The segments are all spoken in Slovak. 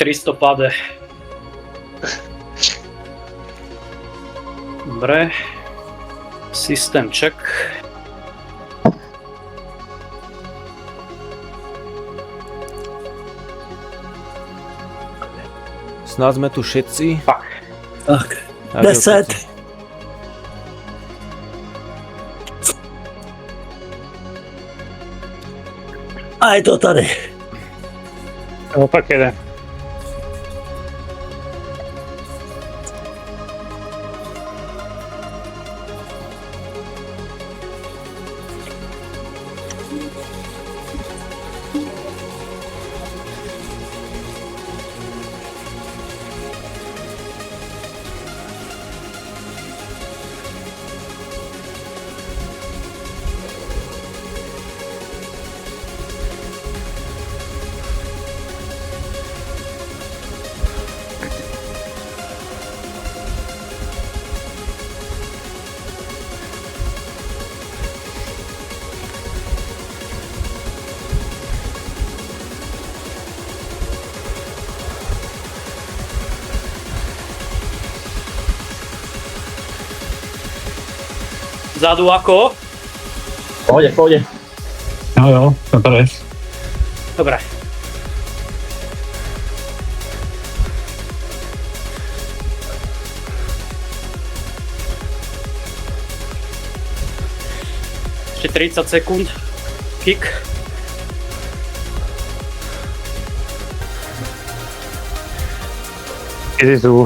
300 pade. Dobre. Systém check. Snad sme tu všetci. Tak. 10. A je to tady. Opak jeden. Vzadu ako? Pohode. Jo, to je. Dobre. Ešte 30 sekúnd. Kick. Easy tu.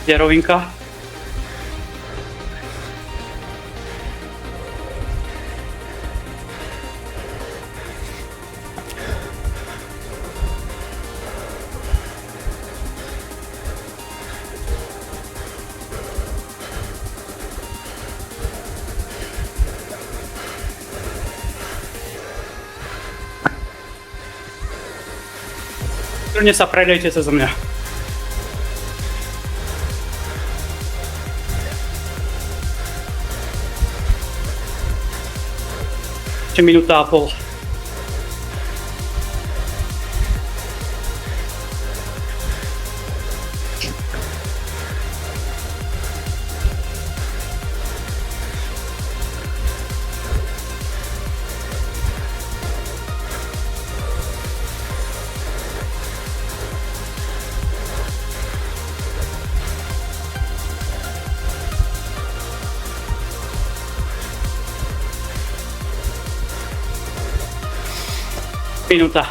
Je rovinka. Kľudne sa predejte cez mňa. Ešte minúta a pol. Minúta.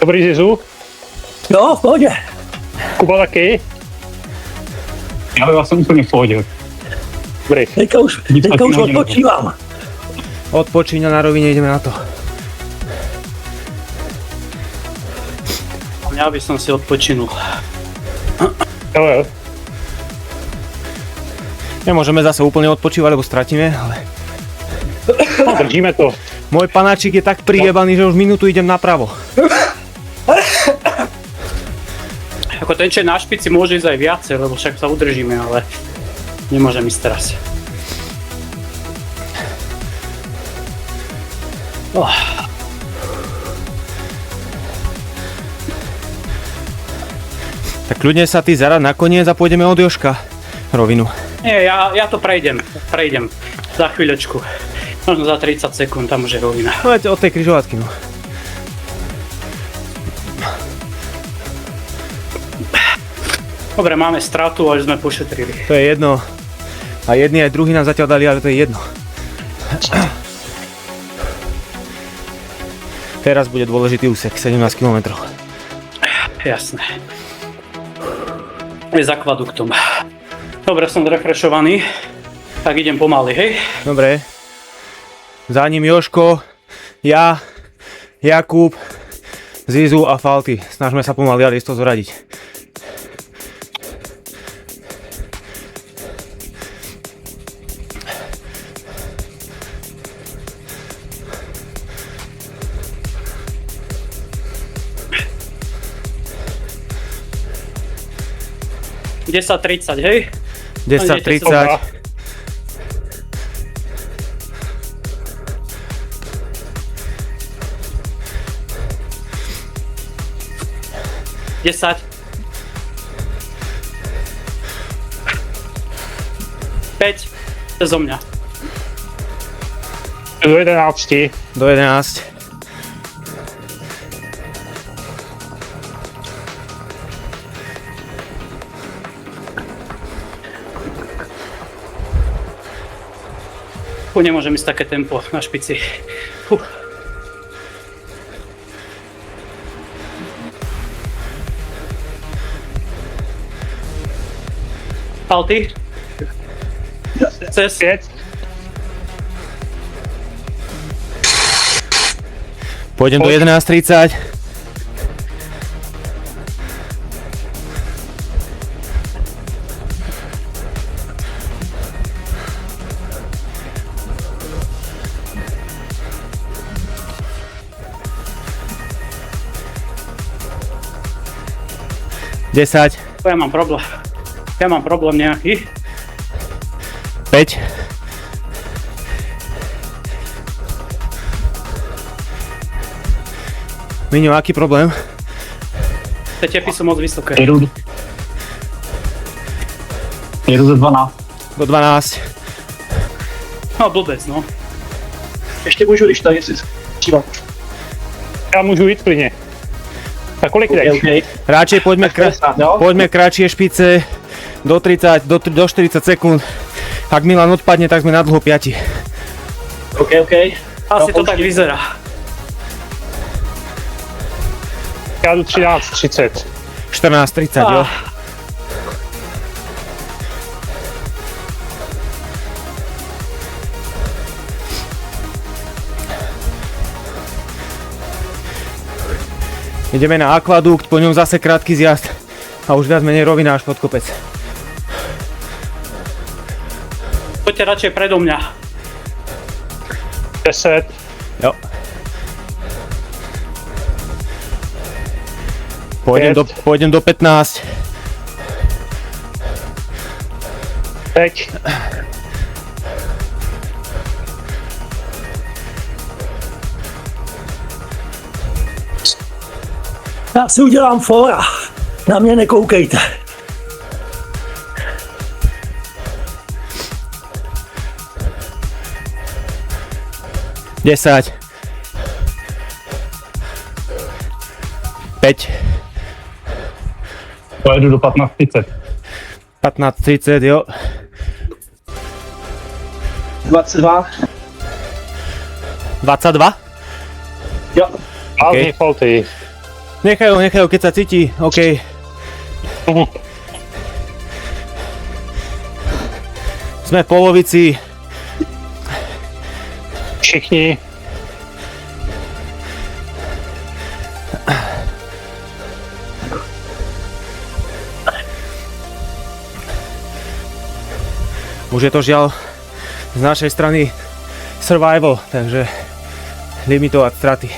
Dobrý Zizu. Jo, v pohodě. Kuba taky. Já jsem úplně v pohodě. Dobrý. Teďka už odpočívám. Odpočíň a na rovine ideme na to. Ja by som si odpočinul. Jo. Nemôžeme zase úplne odpočívať, lebo stratíme, ale... No, držíme to. Môj panáčik je tak prijebaný, že už minútu idem napravo. Ako ten, čo je na špici, môže ísť aj viacej, lebo však sa udržíme, ale nemôžem ísť teraz. Tak kľudne sa ty zarad nakoniec a pôjdeme od Jožka rovinu. Nie, ja to prejdem za chvíľočku. Možno za 30 sekúnd, tam už je rovina. No od tej križovatky, no. Dobre, máme stratu, ale sme pošetrili. To je jedno. A jedni aj druhý nám zatiaľ dali, ale to je jedno. Teraz bude dôležitý úsek, 17 km. Jasné. Je s akvaduktom. Dobre, som zrefrešovaný. Tak idem pomaly, hej? Dobre. Za ním Jožko, ja, Jakub, Zizu a Falty. Snažme sa pomaly, ale isto zoradiť. Sa 30, hej? 10:30. Desať. 5. Zo mňa. Do 11. Do 11. Nemôžem ísť také tempo na špici. Falty. Cez. 5. Pôjdem do 11:30. Desať. Ja mám problém. Ja mám problém nejaký. 5. Miňo, aký problém? Tie tepy sú moc vysoké. Jedu do 12. Do 12. No blbec, no. Ještě můžu, když tady si čívat. Ja môžu ísť klidne. Tak koľko dáš? Radšej poďme kratšie špice. Do 30, do 40 sekúnd. Ak Milan odpadne, tak sme na dlho 5. OK. Asi to tak vyzerá. Ja jdu 13:30. 14:30, jo. Ideme na akvadukt, po ňom zase krátky zjazd a už viac menej rovina až pod kopec. Poďte radšej predo mňa. 10. Jo. Pôjdem do 15. 5. Já si udělám fóra. Na mě nekoukejte. Desať. 5. Pojedu do 15:30. 15:30, jo. 22. 22? Jo. Ale OK. nie Falty. Nechajú, keď sa cíti, OK. Sme v polovici. Všichni. Už je to žiaľ z našej strany survival, takže limitovať straty.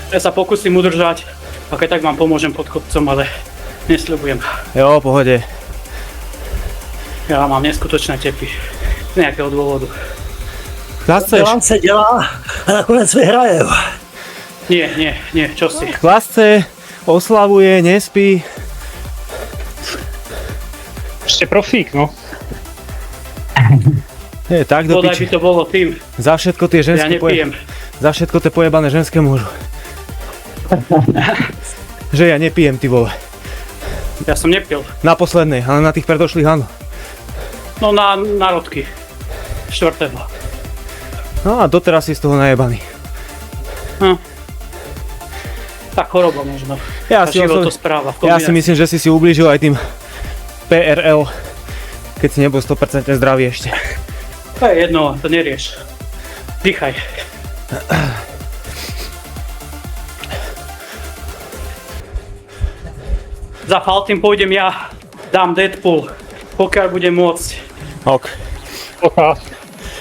Ja sa pokúsim udržať, a keď tak vám pomôžem pod kopcom, ale nesľubujem. Jo, pohode. Ja mám neskutočné tepy. Z nejakého dôvodu. Klasceš, Bilance dělá a nakonec vyhraje. Nie, čo si. klasce, oslavuje, nespí. Ste profík, no. Je tak do Podaj by piči. to bolo tým. Za všetko tie Ja ženské nepijem. Za všetko tie pojebané ženské môžu. Že ja nepijem, ty vole. Ja som nepil. Na poslednej, ale na tých predošlých áno. No na národky. 4. No a doteraz si z toho najebaný. Tá choroba možno. Ja Tá si, životospráva. ja si myslím, že si ublížil aj tým PRL, keď si nebol 100% zdravý ešte. To je jedno, to nerieš. Dýchaj. Za Faltym pôjdem ja, dám Deadpool, pokiaľ budem môcť. Ok. OK.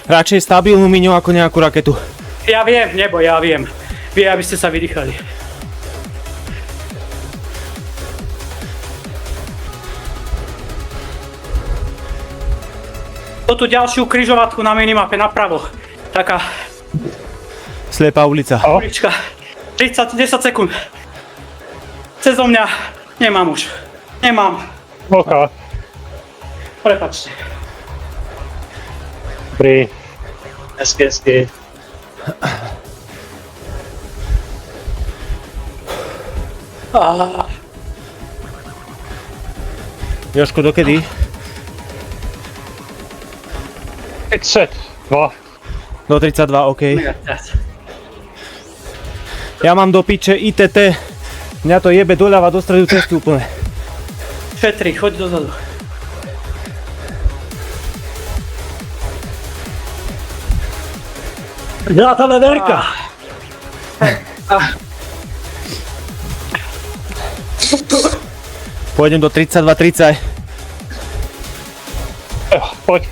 Radšej stabilnú miňu ako nejakú raketu. Ja viem, nebo ja viem. Vie, aby ste sa vydýchali. Tú ďalšiu križovatku na minimape napravo. Taká Slepá ulica. ulička. 10 sekúnd. Cezo mňa nemám už. Nemám. OK. Prepačte. Dobrý. Hezky. Jožko, dokedy? 32. Do 32, OK. Ja mám do piče ITT. Mňa to jebe doľava do stredu cesty úplne. Šetri, choď dozadu. Dělá ta veverka. Pôjdem do 32-30. Poď.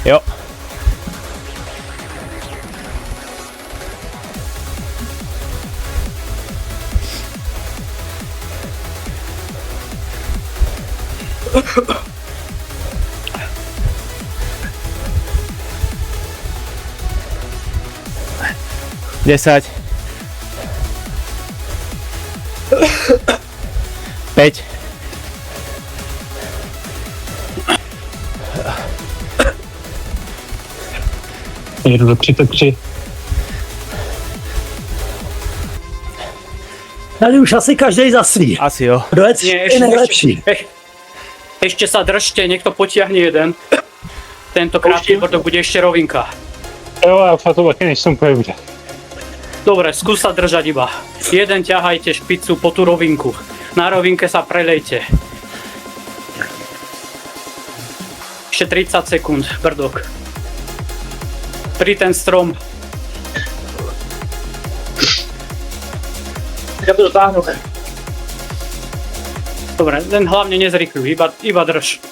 Jo. Desať. 5. Jedu do 33. Tady už asi každý za svý. Asi jo. Kdo je Nie, nejlepší? Ešte sa držte, niekto potiahne jeden. Tento krátky bordok bude ešte rovinka. Jo, já to taky nejsem úplně dobře. Dobre, skús sa držať iba. Jeden ťahajte špicu po tú rovinku. Na rovinke sa prelejte. Ešte 30 sekúnd, brdok. Pri ten strom. Já to dotáhnu. Dobre, len hlavne nezrýchľuj, iba drž.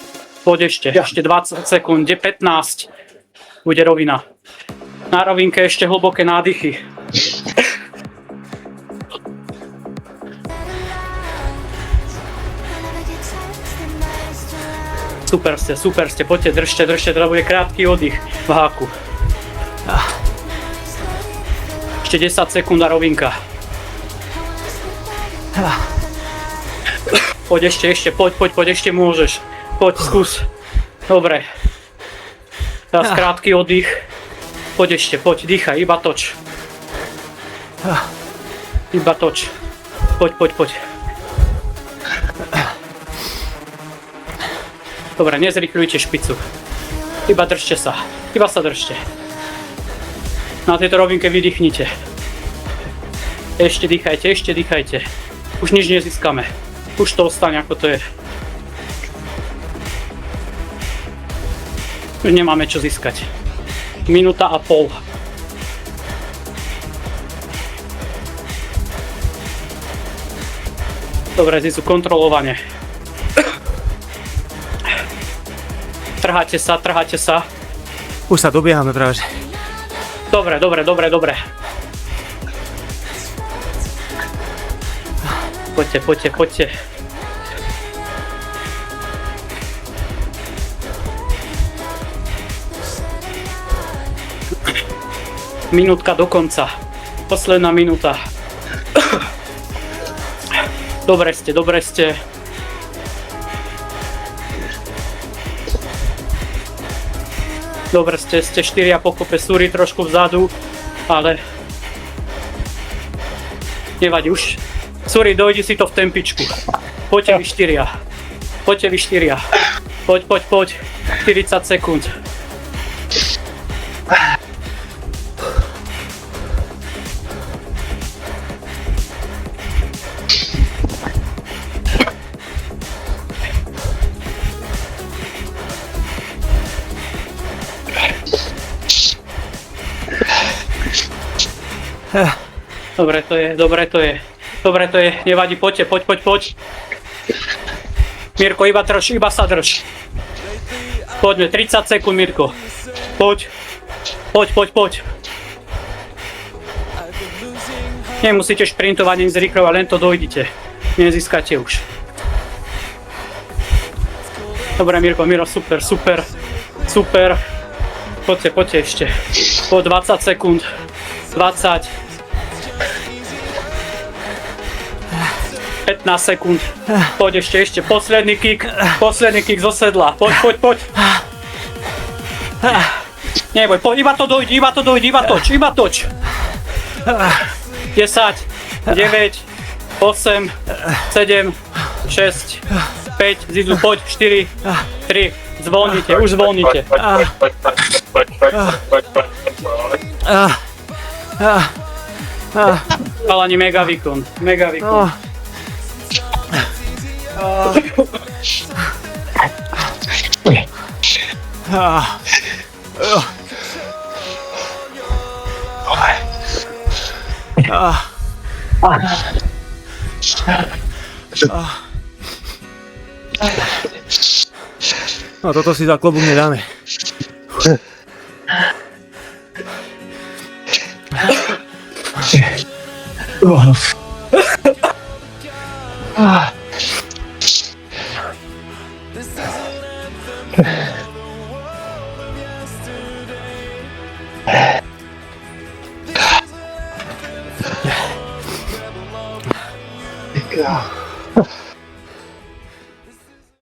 Poď ešte 20 sekúnd, 15. Bude rovina. Na rovinke ešte hlboké nádychy. Super ste, poďte, držte, teda bude krátky oddych v háku. Ešte 10 sekúnd a rovinka. Poď ešte, poď, ešte môžeš. Poď, skús. Dobre. Teraz krátky oddych. Poď ešte, dýchaj, iba toč. Iba toč. Poď. Dobre, nezrýchľujte špicu. Iba držte sa. Iba sa držte. Na tejto rovinke vydýchnite. Ešte dýchajte. Už nič nezískame. Už to ostane ako to je. Už nemáme čo získať. Minúta a pol. Dobre, Zizu, kontrolovane. Trháte sa. Už sa dobiehame práve. Dobre. Poďte. Minútka do konca. Posledná minúta. Dobre ste. Dobre ste 4 pokope, Suri trošku vzadu, ale nevadí už. Suri, dojdi si to v tempičku. Poďte vy 4. Poď. 40 sekúnd. Dobre to je, dobre to je. Dobre to je, nevadí, poďte, poď. Mirko, iba sa drž. Poďme, 30 sekúnd, Mirko. Poď. Nemusíte šprintovať, ani zrýchlovať, len to dojdite. Nezískate už. Dobre, Mirko, super. Poďte ešte. Po 20 sekúnd. 20. 15 sekúnd. Poď ešte. Posledný kick zo sedla. Poď. Neboj, poď, iba to dojdi, iba toč. 10, 9, 8, 7, 6, 5, Zizu, poď, 4, 3, už zvolnite. Chalani, mega výkon. No toto si za klobúk nedáme.